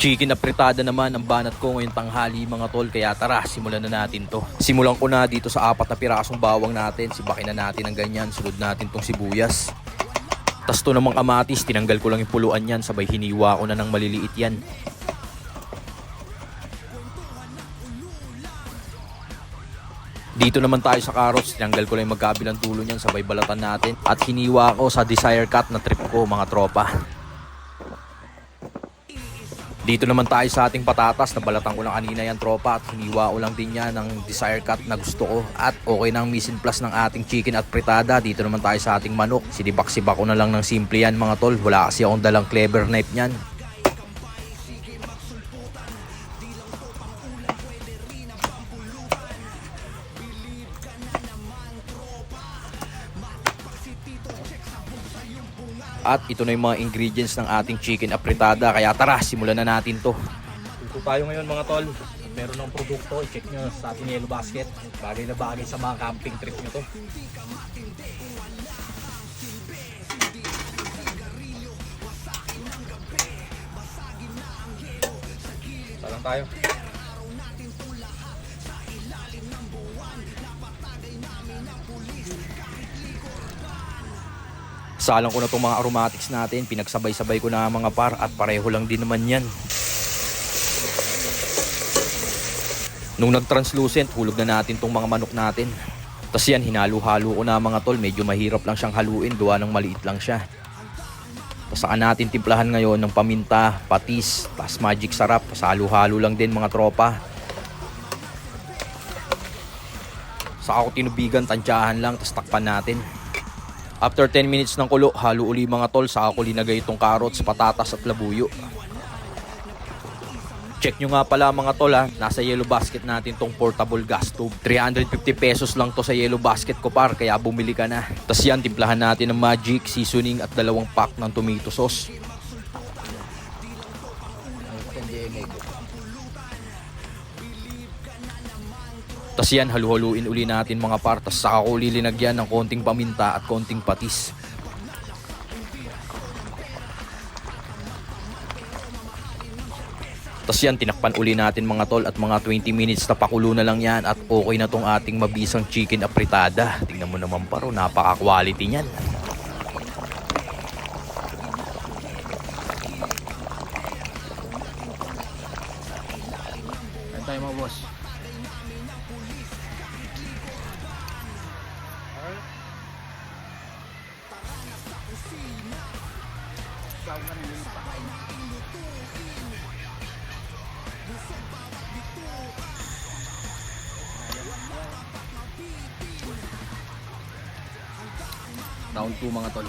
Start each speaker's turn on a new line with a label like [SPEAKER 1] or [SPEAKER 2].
[SPEAKER 1] Chicken apritada naman ang banat ko ngayong tanghali mga tol, kaya tara simulan na natin to. Simulan ko na dito sa 4 na pirasong bawang natin, sibakin na natin ng ganyan, sunod natin tong sibuyas. Tas to namang kamatis, tinanggal ko lang yung puluan yan, sabay hiniwa ko na ng maliliit yan. Dito naman tayo sa carrots, tinanggal ko lang yung magkabilang dulo niyan, sabay balatan natin. At hiniwa ko sa desire cut na trip ko mga tropa. Dito naman tayo sa ating patatas, nabalatan ko lang kanina yan tropa at hiniwa ko lang din yan ng desire cut na gusto ko. At okay na ang mise en place ng ating chicken at fritada. Dito naman tayo sa ating manok, sinibak-sibak ko na lang ng simple yan mga tol, wala kasi akong dalang clever knife nyan. At ito na yung mga ingredients ng ating chicken apritada, kaya tara simulan na natin to. Dito tayo ngayon mga tol, meron ng produkto, i-check nyo sa ating yellow basket. Bagay na bagay sa mga camping trip nyo to. Salang tayo. Salang ko na itong mga aromatics natin, pinagsabay-sabay ko na mga par at pareho lang din naman yan. Nung nag-translucent, hulog na natin itong mga manok natin. Tapos yan, hinalo-halo ko na mga tol, medyo mahirap lang siyang haluin, gawa ng maliit lang siya. Tapos saka natin timplahan ngayon ng paminta, patis, tas magic sarap, tapos halo-halo lang din mga tropa. Saka ko tinubigan, tansyahan lang, tapos takpan natin. After 10 minutes ng kulo, halo uli mga tol, saka ko linagay itong carrots, patatas at labuyo. Check nyo nga pala mga tol ha, nasa yellow basket natin tong portable gas stove. 350 pesos lang to sa yellow basket ko par, kaya bumili ka na. Tapos yan, timplahan natin ng magic, seasoning at 2 pack ng tomato sauce. Tapos yan, halu-haluin uli natin mga par. Tapos saka ko lilinagyan ng konting paminta at konting patis. Tapos yan, tinakpan uli natin mga tol at mga 20 minutes na pakulo na lang yan. At okay na tong ating mabisang chicken apritada. Tingnan mo naman paro, napaka-quality niyan. Ayan tayo mga boss. Round 2 mga tol.